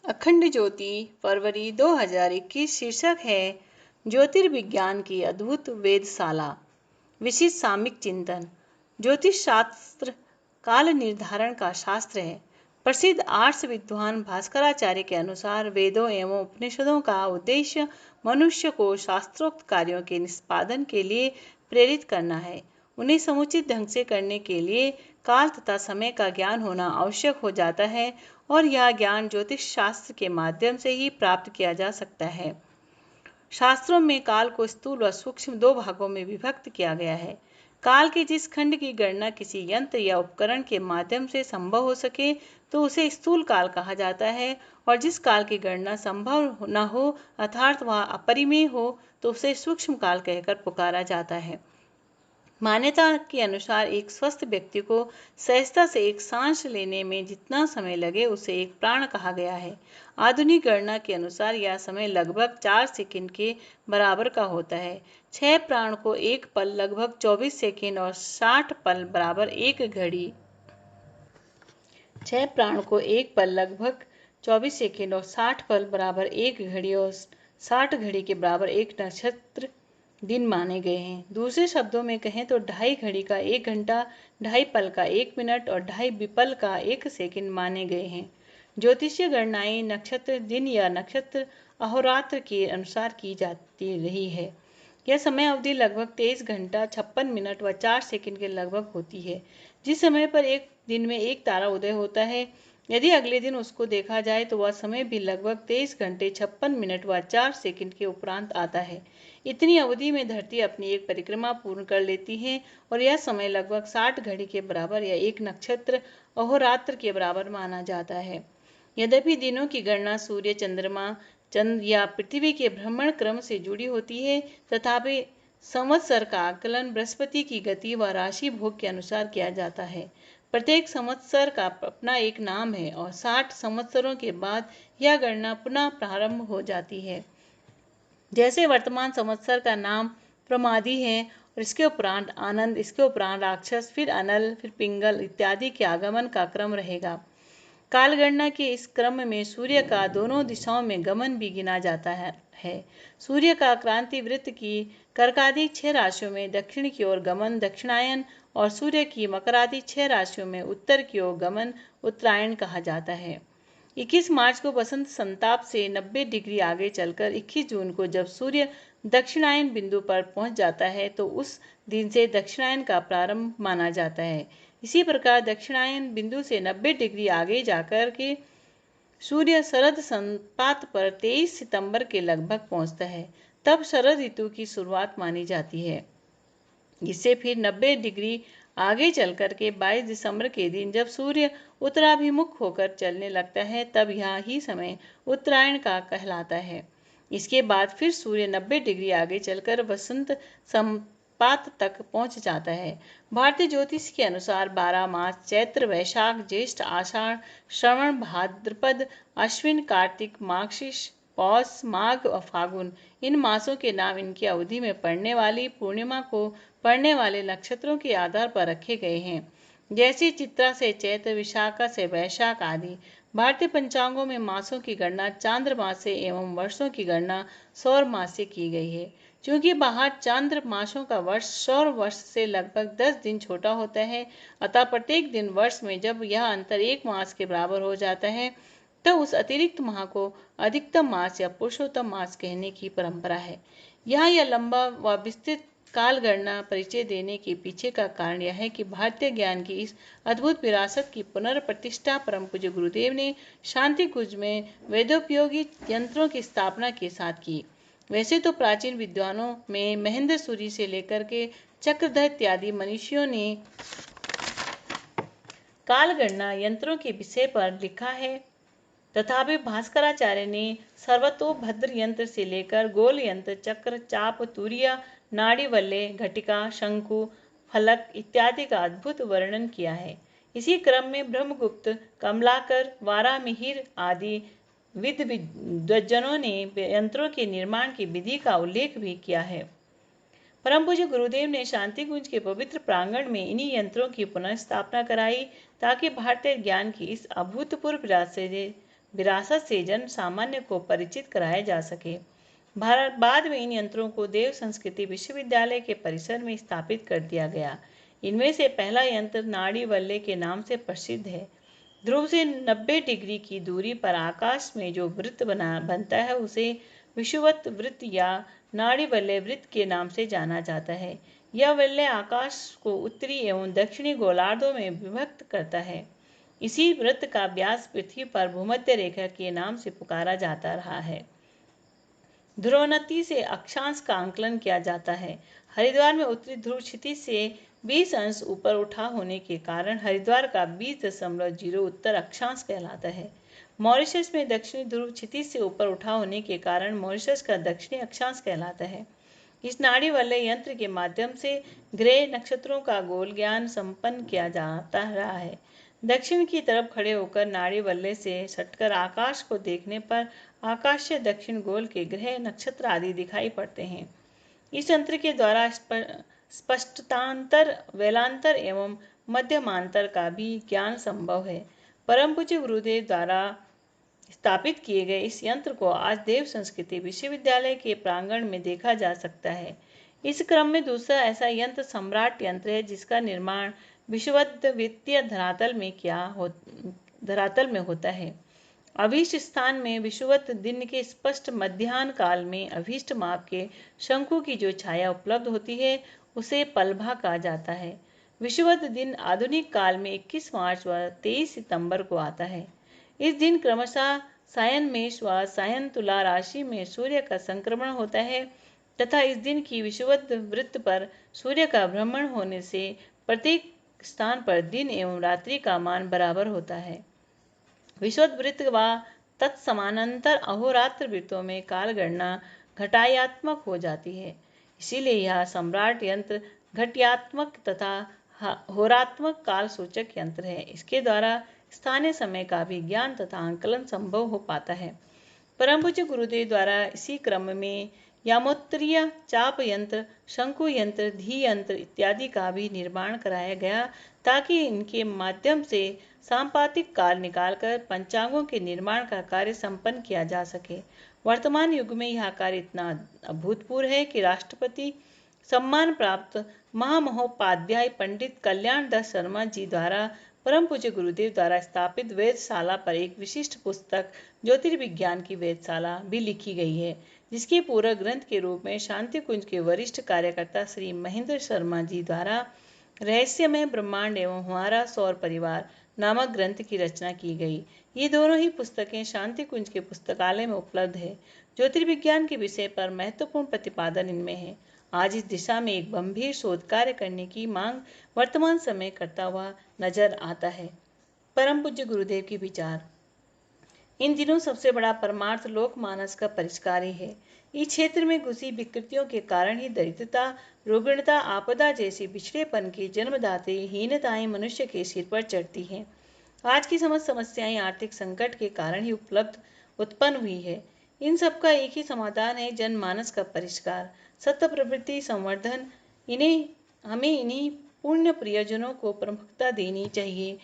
अखंड ज्योति फरवरी 2021 शीर्षक है ज्योतिर्विज्ञान की अद्भुत वेधशाला। विशिष्ट सामयिक चिंतन। ज्योतिष शास्त्र काल निर्धारण का शास्त्र है। प्रसिद्ध आर्ष विद्वान भास्कराचार्य के अनुसार वेदों एवं उपनिषदों का उद्देश्य मनुष्य को शास्त्रोक्त कार्यों के निष्पादन के लिए प्रेरित करना है। उन्हें समुचित ढंग से करने के लिए काल तथा समय का ज्ञान होना आवश्यक हो जाता है और यह ज्ञान ज्योतिष शास्त्र के माध्यम से ही प्राप्त किया जा सकता है। शास्त्रों में काल को स्थूल व सूक्ष्म दो भागों में विभक्त किया गया है। काल के जिस खंड की गणना किसी यंत्र या उपकरण के माध्यम से संभव हो सके तो उसे स्थूल काल कहा जाता है, और जिस काल की गणना संभव न हो अर्थात वह अपरिमेय हो तो उसे सूक्ष्म काल कहकर पुकारा जाता है। मान्यता के अनुसार एक स्वस्थ व्यक्ति को सहजता से एक सांस लेने में जितना समय लगे उसे एक प्राण कहा गया है। आधुनिक गणना के अनुसार यह समय लगभग 4 सेकंड के बराबर का होता है। 6 प्राण को एक पल लगभग 24 सेकंड और 60 पल बराबर एक घड़ी 6 प्राण को एक पल लगभग 24 सेकंड और 60 पल बराबर एक घड़ी और 60 घड़ी के बराबर एक नक्षत्र दिन माने गए हैं। दूसरे शब्दों में कहें तो 2.5 घड़ी का 1 घंटा, 2.5 पल का 1 मिनट और 2.5 विपल का 1 सेकंड माने गए हैं। ज्योतिषीय गणनाएं नक्षत्र दिन या नक्षत्र अहोरात्र के अनुसार की जाती रही है। यह समय अवधि लगभग 23 घंटा 56 मिनट व 4 सेकंड के लगभग होती है। जिस समय पर एक दिन में एक तारा उदय होता है, यदि अगले दिन उसको देखा जाए तो वह समय भी लगभग 23 घंटे 56 मिनट व 4 सेकंड के उपरांत आता है। इतनी अवधि में धरती अपनी एक परिक्रमा पूर्ण कर लेती है और यह समय लगभग 60 घड़ी के बराबर या एक नक्षत्र अहोरात्र के बराबर माना जाता है। यद्यपि दिनों की गणना सूर्य, चंद्रमा, चंद्र या पृथ्वी के भ्रमण क्रम से जुड़ी होती है, तथापि संवत्सर का आकलन बृहस्पति की गति व राशि भोग के अनुसार किया जाता है। प्रत्येक संवत्सर का अपना एक नाम है और 60 संवत्सरों के बाद यह गणना पुनः प्रारंभ हो जाती है। जैसे वर्तमान संवत्सर का नाम प्रमादी है और इसके उपरांत आनंद, इसके उपरांत राक्षस, फिर अनल, फिर पिंगल इत्यादि के आगमन का क्रम रहेगा। कालगणना के इस क्रम में सूर्य का दोनों दिशाओं में गमन भी गिना जाता है। सूर्य का क्रांति वृत्त की कर्कादि 6 राशियों में दक्षिण की ओर गमन दक्षिणायन और सूर्य की मकरादि 6 राशियों में उत्तर की ओर गमन उत्तरायण कहा जाता है। 21 मार्च को बसंत संताप से 90 डिग्री आगे चलकर 21 जून को जब सूर्य दक्षिणायन बिंदु पर पहुंच जाता है तो उस दिन से दक्षिणायन का प्रारंभ माना जाता है। इसी प्रकार दक्षिणायन बिंदु से 90 डिग्री आगे जाकर के सूर्य शरद संपात पर 23 सितंबर के लगभग पहुंचता है, तब शरद ऋतु की शुरुआत मानी जाती है। इससे फिर 90 डिग्री आगे चलकर के 22 दिसंबर के दिन जब सूर्य उत्तराभिमुख होकर चलने लगता है तब यह ही समय उत्तरायण का कहलाता है। इसके बाद फिर सूर्य 90 डिग्री आगे चलकर वसंत संपात तक पहुंच जाता है। भारतीय ज्योतिष के अनुसार 12 मास चैत्र, वैशाख, ज्येष्ठ, आषाढ़, श्रवण, भाद्रपद, अश्विन, कार्तिक, मार्गशीर्ष, पौष, माघ और फागुन इन मासों के नाम इनकी अवधि में पड़ने वाली पूर्णिमा को पड़ने वाले नक्षत्रों के आधार पर रखे गए हैं, जैसे चित्रा से चैत्र, विशाखा से वैशाख आदि। भारतीय पंचांगों में मासों की गणना चांद्र मास से एवं वर्षों की गणना सौर मास से की गई है। क्योंकि बाहर चांद्र मासों का वर्ष सौर वर्ष से लगभग 10 दिन छोटा होता है, अतः प्रत्येक दिन वर्ष में जब यह अंतर एक मास के बराबर हो जाता है तो उस अतिरिक्त माह को अधिकतम मास या पुरुषोत्तम मास कहने की परंपरा है। यहाँ यह लंबा व विस्तृत काल गणना परिचय देने के पीछे का कारण यह है कि भारतीय ज्ञान की इस अद्भुत विरासत की पुनर्प्रतिष्ठा परम पूज्य गुरुदेव ने शांति कुंज में वेदोपयोगी यंत्रों की स्थापना के साथ की। वैसे तो प्राचीन विद्वानों में महेंद्र सूरी से लेकर के चक्रधर इत्यादि मनीषियों ने काल गणना यंत्रों के विषय पर लिखा है, तथापि भास्कराचार्य ने सर्वतोभद्र यंत्र से लेकर गोल यंत्र, चक्र, चाप, तुरिया, नाड़ी वल्ले, घटिका, शंकु, फलक इत्यादि का अद्भुत वर्णन किया है। इसी क्रम में ब्रह्मगुप्त, कमलाकर, वारामिहिर आदि विद्वज्जनों ने यंत्रों के निर्माण की विधि का उल्लेख भी किया है। परम पूज्य गुरुदेव ने शांति कुंज के पवित्र प्रांगण में इन्हीं यंत्रों की पुनः स्थापना कराई ताकि भारतीय ज्ञान की इस अभूतपूर्व विरासत से विरासत से जन सामान्य को परिचित कराया जा सके। बाद में इन यंत्रों को देव संस्कृति विश्वविद्यालय के परिसर में स्थापित कर दिया गया। इनमें से पहला यंत्र नाड़ी वल्ले के नाम से प्रसिद्ध है। ध्रुव से 90 डिग्री की दूरी पर आकाश में जो वृत्त बनता है उसे विषुवत वृत्त या नाड़ी वल्ले वृत्त के नाम से जाना जाता है। यह वल्ले आकाश को उत्तरी एवं दक्षिणी गोलार्धों में विभक्त करता है। इसी वृत्त का व्यास पृथ्वी पर भूमध्य रेखा के नाम से पुकारा जाता रहा है। ध्रुवोन्नति से अक्षांश का आंकलन किया जाता है। हरिद्वार में उत्तरी ध्रुव क्षितिज से 20 अंश ऊपर उठा होने के कारण हरिद्वार का 20.0 उत्तर अक्षांश कहलाता है। मॉरिशस में दक्षिणी ध्रुव क्षितिज से ऊपर उठा होने के कारण मॉरिशस का दक्षिणी अक्षांश कहलाता है। इस नाड़ी वाले यंत्र के माध्यम से ग्रह नक्षत्रों का गोल ज्ञान संपन्न किया जाता रहा है। दक्षिण की तरफ खड़े होकर नाड़ी वल्ले से सटकर आकाश को देखने पर आकाशीय दक्षिण गोल के ग्रह नक्षत्र आदि दिखाई पड़ते हैं। इस यंत्र के द्वारा स्पष्टांतर, वेलांतर एवं मध्यमांतर का भी ज्ञान संभव है। परम पूज्य गुरुदेव द्वारा स्थापित किए गए इस यंत्र को आज देव संस्कृति विश्वविद्यालय के प्रांगण में देखा जा सकता है। इस क्रम में दूसरा ऐसा यंत्र सम्राट यंत्र है जिसका निर्माण विषुवद्वितीय धरातल में होता है। अभीष्ट स्थान में विषुवत दिन के स्पष्ट मध्याह्न काल में अभीष्ट माप के शंकु की जो छाया उपलब्ध होती है उसे पलभा कहा जाता है। विषुवत दिन आधुनिक काल में 21 मार्च व 23 सितंबर को आता है। इस दिन क्रमशः सायन मेष व सायन तुला राशि में सूर्य का संक्रमण होता है तथा इस दिन की विषुवत वृत्त पर सूर्य का भ्रमण होने से प्रत्येक स्थान पर दिन एवं रात्रि का मान बराबर होता है। विषुवत वृत्त व तत्समानांतर अहोरात्र वृत्तों में काल गणना घटायात्मक हो जाती है। इसीलिए यह सम्राट यंत्र घट्यात्मक तथा होरात्मक काल सूचक यंत्र है। इसके द्वारा स्थानीय समय का भी ज्ञान तथा आंकलन संभव हो पाता है। परम पूज्य गुरुदेव द्वारा इसी क्रम में यामोत्तरीय चाप यंत्र, शंकु यंत्र, धी यंत्र इत्यादि का भी निर्माण कराया गया ताकि इनके माध्यम से सांपातिक काल निकालकर पंचांगों के निर्माण का कार्य संपन्न किया जा सके। वर्तमान युग में यह कार्य इतना अभूतपूर्व है कि राष्ट्रपति सम्मान प्राप्त महामहोपाध्याय पंडित कल्याण दास शर्मा जी द्वारा परम पूज्य गुरुदेव द्वारा स्थापित वेधशाला पर एक विशिष्ट पुस्तक ज्योतिर्विज्ञान की वेधशाला भी लिखी गई है, जिसके पूरक ग्रंथ के रूप में शांति कुंज के वरिष्ठ कार्यकर्ता श्री महेंद्र शर्मा जी द्वारा रहस्यमय ब्रह्मांड एवं हमारा सौर परिवार नामक ग्रंथ की रचना की गई। ये दोनों ही पुस्तकें शांति कुंज के पुस्तकालय में उपलब्ध है। ज्योतिर्विज्ञान के विषय पर महत्वपूर्ण प्रतिपादन इनमें है। आज इस दिशा में एक गंभीर शोध कार्य करने की मांग वर्तमान समय करता हुआ नजर आता है। परम पूज्य गुरुदेव के विचार। इन दिनों सबसे बड़ा परमार्थ लोक मानस का परिष्कार ही है। इस क्षेत्र में घुसी विकृतियों के कारण ही दरिद्रता, रुग्णता, आपदा जैसी पिछड़ेपन की जन्मदात्री हीनताएं मनुष्य के सिर पर चढ़ती हैं। आज की समस्त समस्याएं आर्थिक संकट के कारण ही उत्पन्न हुई है। इन सब का एक ही समाधान है, जनमानस का परिष्कार, सत्य प्रवृत्ति संवर्धन। हमें इन्हीं पुण्य प्रियजनों को प्रमुखता देनी चाहिए